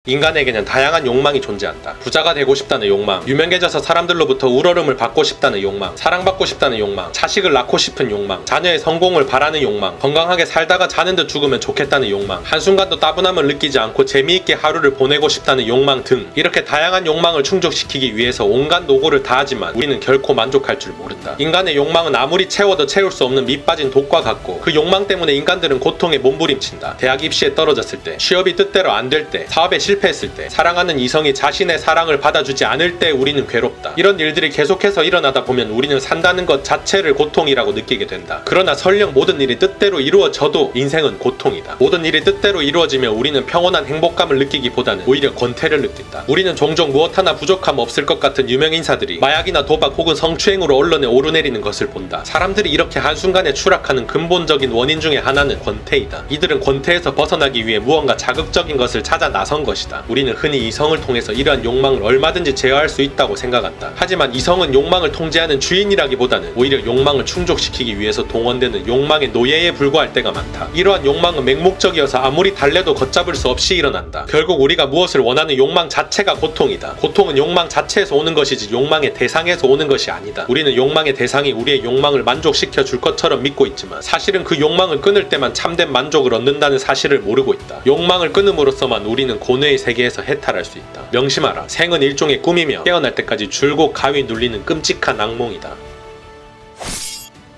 인간에게는 다양한 욕망이 존재한다. 부자가 되고 싶다는 욕망, 유명해져서 사람들로부터 우러름을 받고 싶다는 욕망, 사랑받고 싶다는 욕망, 자식을 낳고 싶은 욕망, 자녀의 성공을 바라는 욕망, 건강하게 살다가 자는 듯 죽으면 좋겠다는 욕망, 한순간도 따분함을 느끼지 않고 재미있게 하루를 보내고 싶다는 욕망 등 이렇게 다양한 욕망을 충족시키기 위해서 온갖 노고를 다하지만 우리는 결코 만족할 줄 모른다. 인간의 욕망은 아무리 채워도 채울 수 없는 밑빠진 독과 같고 그 욕망 때문에 인간들은 고통에 몸부림친다. 대학 입시에 떨어졌을 때, 취업이 뜻대로 안 될 때, 사업에 실패했을 때, 사랑하는 이성이 자신의 사랑을 받아주지 않을 때 우리는 괴롭다. 이런 일들이 계속해서 일어나다 보면 우리는 산다는 것 자체를 고통이라고 느끼게 된다. 그러나 설령 모든 일이 뜻대로 이루어져도 인생은 고통이다. 모든 일이 뜻대로 이루어지면 우리는 평온한 행복감을 느끼기보다는 오히려 권태를 느낀다. 우리는 종종 무엇 하나 부족함 없을 것 같은 유명인사들이 마약이나 도박 혹은 성추행으로 언론에 오르내리는 것을 본다. 사람들이 이렇게 한순간에 추락하는 근본적인 원인 중에 하나는 권태이다. 이들은 권태에서 벗어나기 위해 무언가 자극적인 것을 찾아 나선 것이다. 우리는 흔히 이성을 통해서 이러한 욕망을 얼마든지 제어할 수 있다고 생각한다. 하지만 이성은 욕망을 통제하는 주인이라기보다는 오히려 욕망을 충족시키기 위해서 동원되는 욕망의 노예에 불과할 때가 많다. 이러한 욕망은 맹목적이어서 아무리 달래도 걷잡을 수 없이 일어난다. 결국 우리가 무엇을 원하는 욕망 자체가 고통이다. 고통은 욕망 자체에서 오는 것이지 욕망의 대상에서 오는 것이 아니다. 우리는 욕망의 대상이 우리의 욕망을 만족시켜 줄 것처럼 믿고 있지만 사실은 그 욕망을 끊을 때만 참된 만족을 얻는다는 사실을 모르고 있다. 욕망을 끊음으로써만 우리는 고뇌의 세계에서 해탈할 수 있다. 명심하라. 생은 일종의 꿈이며 깨어날 때까지 줄곧 가위 눌리는 끔찍한 악몽이다.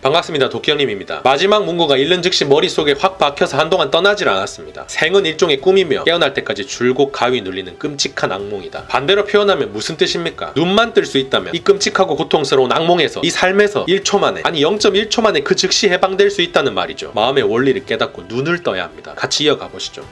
반갑습니다. 도끼형님입니다. 마지막 문구가 읽는 즉시 머릿속에 확 박혀서 한동안 떠나질 않았습니다. 생은 일종의 꿈이며 깨어날 때까지 줄곧 가위 눌리는 끔찍한 악몽이다. 반대로 표현하면 무슨 뜻입니까? 눈만 뜰 수 있다면 이 끔찍하고 고통스러운 악몽에서, 이 삶에서 1초 만에, 아니 0.1초 만에 그 즉시 해방될 수 있다는 말이죠. 마음의 원리를 깨닫고 눈을 떠야 합니다. 같이 이어가 보시죠.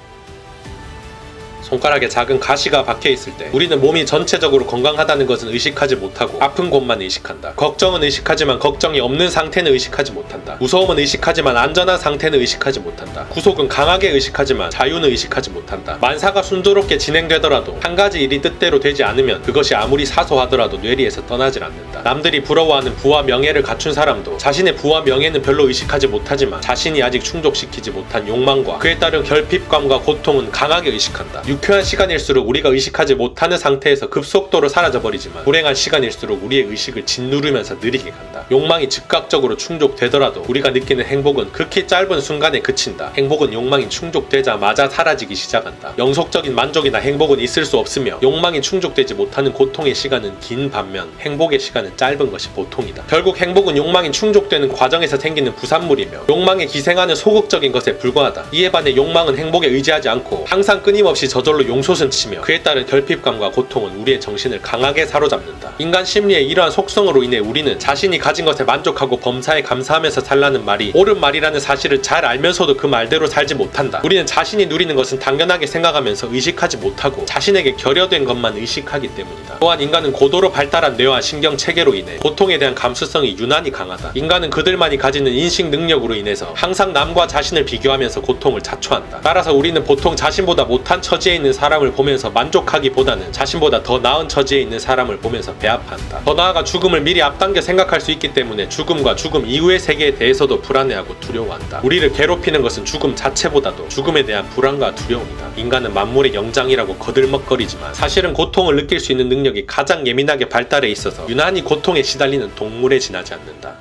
손가락에 작은 가시가 박혀있을 때 우리는 몸이 전체적으로 건강하다는 것은 의식하지 못하고 아픈 곳만 의식한다. 걱정은 의식하지만 걱정이 없는 상태는 의식하지 못한다. 무서움은 의식하지만 안전한 상태는 의식하지 못한다. 구속은 강하게 의식하지만 자유는 의식하지 못한다. 만사가 순조롭게 진행되더라도 한 가지 일이 뜻대로 되지 않으면 그것이 아무리 사소하더라도 뇌리에서 떠나질 않는다. 남들이 부러워하는 부와 명예를 갖춘 사람도 자신의 부와 명예는 별로 의식하지 못하지만 자신이 아직 충족시키지 못한 욕망과 그에 따른 결핍감과 고통은 강하게 의식한다. 유쾌한 시간일수록 우리가 의식하지 못하는 상태에서 급속도로 사라져버리지만 불행한 시간일수록 우리의 의식을 짓누르면서 느리게 간다. 욕망이 즉각적으로 충족되더라도 우리가 느끼는 행복은 극히 짧은 순간에 그친다. 행복은 욕망이 충족되자마자 사라지기 시작한다. 영속적인 만족이나 행복은 있을 수 없으며 욕망이 충족되지 못하는 고통의 시간은 긴 반면 행복의 시간은 짧은 것이 보통이다. 결국 행복은 욕망이 충족되는 과정에서 생기는 부산물이며 욕망에 기생하는 소극적인 것에 불과하다. 이에 반해 욕망은 행복에 의지하지 않고 항상 끊임없이 저절로 용솟은치며 그에 따른 결핍감과 고통은 우리의 정신을 강하게 사로잡는다. 인간 심리의 이러한 속성으로 인해 우리는 자신이 가진 것에 만족하고 범사에 감사하면서 살라는 말이 옳은 말이라는 사실을 잘 알면서도 그 말대로 살지 못한다. 우리는 자신이 누리는 것은 당연하게 생각하면서 의식하지 못하고 자신에게 결여된 것만 의식하기 때문이다. 또한 인간은 고도로 발달한 뇌와 신경 체계로 인해 고통에 대한 감수성이 유난히 강하다. 인간은 그들만이 가지는 인식 능력으로 인해서 항상 남과 자신을 비교하면서 고통을 자초한다. 따라서 우리는 보통 자신보다 못한 처지에 있는 사람을 보면서 만족하기보다는 자신보다 더 나은 처지에 있는 사람을 보면서 배아파한다. 더 나아가 죽음을 미리 앞당겨 생각할 수 있기 때문에 죽음과 죽음 이후의 세계에 대해서도 불안해하고 두려워한다. 우리를 괴롭히는 것은 죽음 자체보다도 죽음에 대한 불안과 두려움이다. 인간은 만물의 영장이라고 거들먹거리지만 사실은 고통을 느낄 수 있는 능력이 가장 예민하게 발달해 있어서 유난히 고통에 시달리는 동물에 지나지 않는다.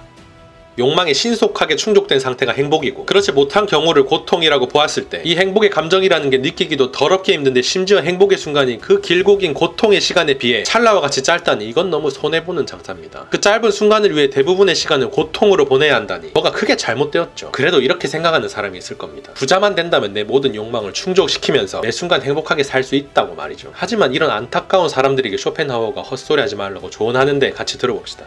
욕망에 신속하게 충족된 상태가 행복이고 그렇지 못한 경우를 고통이라고 보았을 때 이 행복의 감정이라는 게 느끼기도 더럽게 힘든데 심지어 행복의 순간이 그 길고 긴 고통의 시간에 비해 찰나와 같이 짧다니 이건 너무 손해보는 장사입니다. 그 짧은 순간을 위해 대부분의 시간을 고통으로 보내야 한다니 뭐가 크게 잘못되었죠. 그래도 이렇게 생각하는 사람이 있을 겁니다. 부자만 된다면 내 모든 욕망을 충족시키면서 매 순간 행복하게 살 수 있다고 말이죠. 하지만 이런 안타까운 사람들에게 쇼펜하우어가 헛소리하지 말라고 조언하는데 같이 들어봅시다.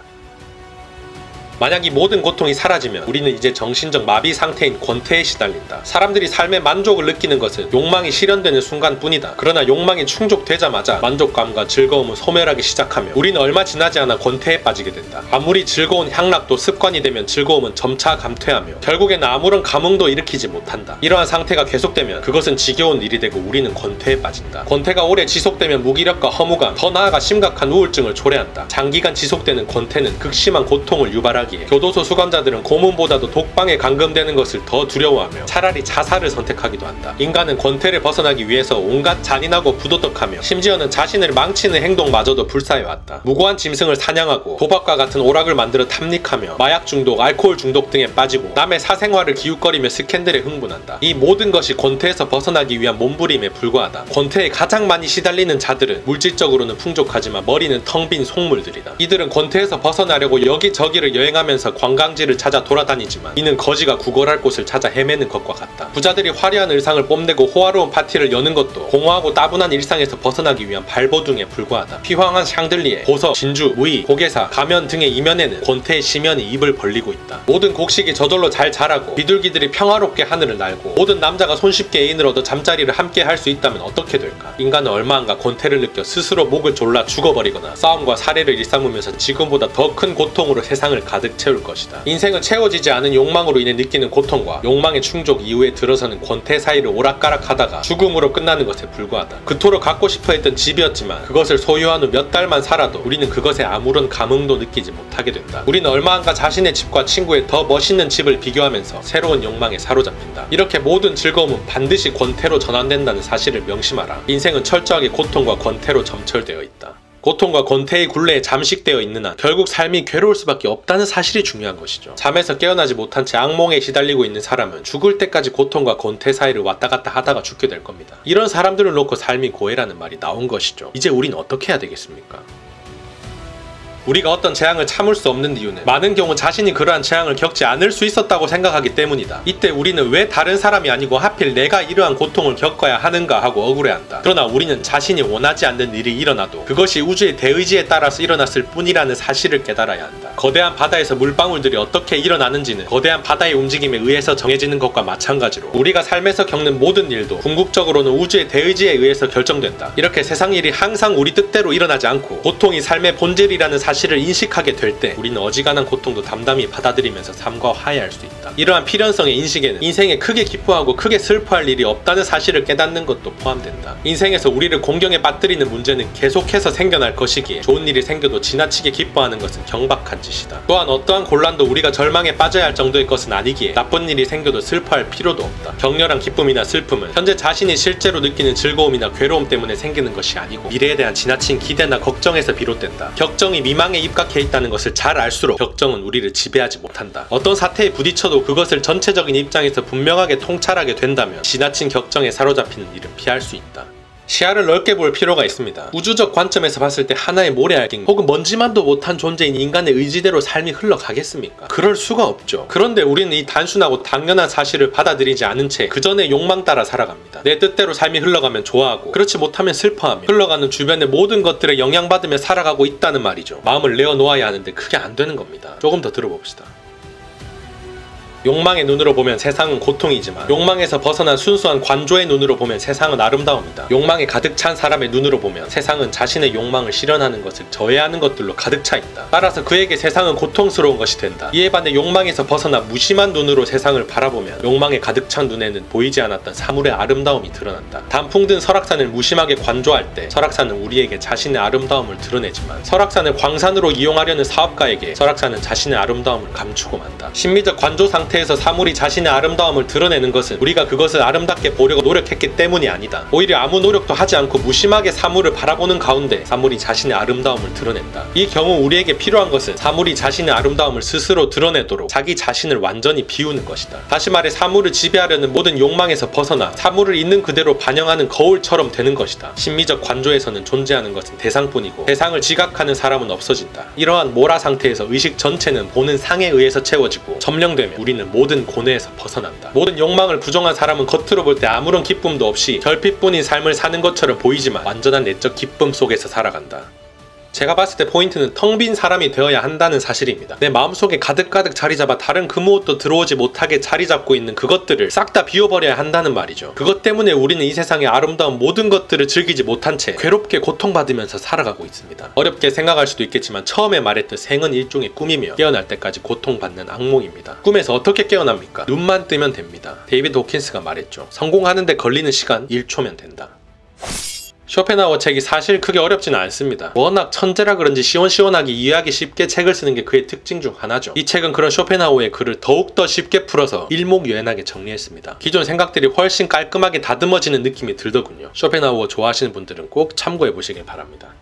만약 이 모든 고통이 사라지면 우리는 이제 정신적 마비 상태인 권태에 시달린다. 사람들이 삶의 만족을 느끼는 것은 욕망이 실현되는 순간뿐이다. 그러나 욕망이 충족되자마자 만족감과 즐거움은 소멸하기 시작하며 우리는 얼마 지나지 않아 권태에 빠지게 된다. 아무리 즐거운 향락도 습관이 되면 즐거움은 점차 감퇴하며 결국에는 아무런 감흥도 일으키지 못한다. 이러한 상태가 계속되면 그것은 지겨운 일이 되고 우리는 권태에 빠진다. 권태가 오래 지속되면 무기력과 허무감, 더 나아가 심각한 우울증을 초래한다. 장기간 지속되는 권태는 극심한 고통을 유발하기 벗어나기에 교도소 수감자들은 고문보다도 독방에 감금되는 것을 더 두려워하며 차라리 자살을 선택하기도 한다. 인간은 권태를 벗어나기 위해서 온갖 잔인하고 부도덕하며 심지어는 자신을 망치는 행동마저도 불사해왔다. 무고한 짐승을 사냥하고 도박과 같은 오락을 만들어 탐닉하며 마약 중독, 알코올 중독 등에 빠지고 남의 사생활을 기웃거리며 스캔들에 흥분한다. 이 모든 것이 권태에서 벗어나기 위한 몸부림에 불과하다. 권태에 가장 많이 시달리는 자들은 물질적으로는 풍족하지만 머리는 텅 빈 속물들이다. 이들은 권태에서 벗어나려고 여기저기를 여행하면서 관광지를 찾아 돌아다니지만 이는 거지가 구걸할 곳을 찾아 헤매는 것과 같다. 부자들이 화려한 의상을 뽐내고 호화로운 파티를 여는 것도 공허하고 따분한 일상에서 벗어나기 위한 발버둥에 불과하다. 휘황한 샹들리에, 보석, 진주, 무의, 고개사, 가면 등의 이면에는 권태의 심연이 입을 벌리고 있다. 모든 곡식이 저절로 잘 자라고 비둘기들이 평화롭게 하늘을 날고 모든 남자가 손쉽게 애인을 얻어 잠자리를 함께 할 수 있다면 어떻게 될까? 인간은 얼마 안가 권태를 느껴 스스로 목을 졸라 죽어버리거나 싸움과 살해를 일삼으면서 지금보다 더 큰 고통으로 세상을 가득 채울 것이다. 인생은 채워지지 않은 욕망으로 인해 느끼는 고통과 욕망의 충족 이후에 들어서는 권태 사이를 오락가락하다가 죽음으로 끝나는 것에 불과하다. 그토록 갖고 싶어 했던 집이었지만 그것을 소유한 후 몇 달만 살아도 우리는 그것에 아무런 감흥도 느끼지 못하게 된다. 우리는 얼마 안가 자신의 집과 친구의 더 멋있는 집을 비교하면서 새로운 욕망에 사로잡힌다. 이렇게 모든 즐거움은 반드시 권태로 전환된다는 사실을 명심하라. 인생은 철저하게 고통과 권태로 점철되어 있다. 고통과 권태의 굴레에 잠식되어 있는 한 결국 삶이 괴로울 수밖에 없다는 사실이 중요한 것이죠. 잠에서 깨어나지 못한 채 악몽에 시달리고 있는 사람은 죽을 때까지 고통과 권태 사이를 왔다 갔다 하다가 죽게 될 겁니다. 이런 사람들을 놓고 삶이 고해라는 말이 나온 것이죠. 이제 우린 어떻게 해야 되겠습니까? 우리가 어떤 재앙을 참을 수 없는 이유는 많은 경우 자신이 그러한 재앙을 겪지 않을 수 있었다고 생각하기 때문이다. 이때 우리는 왜 다른 사람이 아니고 하필 내가 이러한 고통을 겪어야 하는가 하고 억울해한다. 그러나 우리는 자신이 원하지 않는 일이 일어나도 그것이 우주의 대의지에 따라서 일어났을 뿐이라는 사실을 깨달아야 한다. 거대한 바다에서 물방울들이 어떻게 일어나는지는 거대한 바다의 움직임에 의해서 정해지는 것과 마찬가지로 우리가 삶에서 겪는 모든 일도 궁극적으로는 우주의 대의지에 의해서 결정된다. 이렇게 세상 일이 항상 우리 뜻대로 일어나지 않고 고통이 삶의 본질이라는 사실을 인식하게 될 때 우리는 어지간한 고통도 담담히 받아들이면서 삶과 화해할 수 있다. 이러한 필연성의 인식에는 인생에 크게 기뻐하고 크게 슬퍼할 일이 없다는 사실을 깨닫는 것도 포함된다. 인생에서 우리를 공경에 빠뜨리는 문제는 계속해서 생겨날 것이기에 좋은 일이 생겨도 지나치게 기뻐하는 것은 경박한 짓이다. 또한 어떠한 곤란도 우리가 절망에 빠져야 할 정도의 것은 아니기에 나쁜 일이 생겨도 슬퍼할 필요도 없다. 격렬한 기쁨이나 슬픔은 현재 자신이 실제로 느끼는 즐거움이나 괴로움 때문에 생기는 것이 아니고 미래에 대한 지나친 기대나 걱정에서 비롯된다. 격정이 미망에 입각해 있다는 것을 잘 알수록 격정은 우리를 지배하지 못한다. 어떤 사태에 부딪혀도 그것을 전체적인 입장에서 분명하게 통찰하게 된다면 지나친 격정에 사로잡히는 일은 피할 수 있다. 시야를 넓게 볼 필요가 있습니다. 우주적 관점에서 봤을 때 하나의 모래알갱이 혹은 먼지만도 못한 존재인 인간의 의지대로 삶이 흘러가겠습니까? 그럴 수가 없죠. 그런데 우리는 이 단순하고 당연한 사실을 받아들이지 않은 채 그 전의 욕망 따라 살아갑니다. 내 뜻대로 삶이 흘러가면 좋아하고 그렇지 못하면 슬퍼하며 흘러가는 주변의 모든 것들에 영향받으며 살아가고 있다는 말이죠. 마음을 내어놓아야 하는데 그게 안 되는 겁니다. 조금 더 들어봅시다. 욕망의 눈으로 보면 세상은 고통이지만 욕망에서 벗어난 순수한 관조의 눈으로 보면 세상은 아름다움이다. 욕망에 가득 찬 사람의 눈으로 보면 세상은 자신의 욕망을 실현하는 것을 저해하는 것들로 가득 차 있다. 따라서 그에게 세상은 고통스러운 것이 된다. 이에 반해 욕망에서 벗어나 무심한 눈으로 세상을 바라보면 욕망에 가득 찬 눈에는 보이지 않았던 사물의 아름다움이 드러난다. 단풍 든 설악산을 무심하게 관조할 때 설악산은 우리에게 자신의 아름다움을 드러내지만 설악산을 광산으로 이용하려는 사업가에게 설악산은 자신의 아름다움을 감추고 만다. 심미적 관조 상태에서 사물이 자신의 아름다움을 드러내는 것은 우리가 그것을 아름답게 보려고 노력했기 때문이 아니다. 오히려 아무 노력도 하지 않고 무심하게 사물을 바라보는 가운데 사물이 자신의 아름다움을 드러낸다. 이 경우 우리에게 필요한 것은 사물이 자신의 아름다움을 스스로 드러내도록 자기 자신을 완전히 비우는 것이다. 다시 말해 사물을 지배하려는 모든 욕망에서 벗어나 사물을 있는 그대로 반영하는 거울처럼 되는 것이다. 심미적 관조에서는 존재하는 것은 대상뿐이고 대상을 지각하는 사람은 없어진다. 이러한 모라 상태에서 의식 전체는 보는 상에 의해서 채워지고 점령되면 우리는 모든 고뇌에서 벗어난다. 모든 욕망을 부정한 사람은 겉으로 볼 때 아무런 기쁨도 없이 별빛뿐인 삶을 사는 것처럼 보이지만 완전한 내적 기쁨 속에서 살아간다. 제가 봤을 때 포인트는 텅 빈 사람이 되어야 한다는 사실입니다. 내 마음속에 가득가득 자리잡아 다른 그 무엇도 들어오지 못하게 자리잡고 있는 그것들을 싹 다 비워버려야 한다는 말이죠. 그것 때문에 우리는 이 세상의 아름다운 모든 것들을 즐기지 못한 채 괴롭게 고통받으면서 살아가고 있습니다. 어렵게 생각할 수도 있겠지만 처음에 말했듯 생은 일종의 꿈이며 깨어날 때까지 고통받는 악몽입니다. 꿈에서 어떻게 깨어납니까? 눈만 뜨면 됩니다. 데이비드 호킨스가 말했죠. 성공하는데 걸리는 시간 1초면 된다. 쇼펜하우어 책이 사실 크게 어렵지는 않습니다. 워낙 천재라 그런지 시원시원하게 이해하기 쉽게 책을 쓰는 게 그의 특징 중 하나죠. 이 책은 그런 쇼펜하우어의 글을 더욱더 쉽게 풀어서 일목요연하게 정리했습니다. 기존 생각들이 훨씬 깔끔하게 다듬어지는 느낌이 들더군요. 쇼펜하우어 좋아하시는 분들은 꼭 참고해 보시길 바랍니다.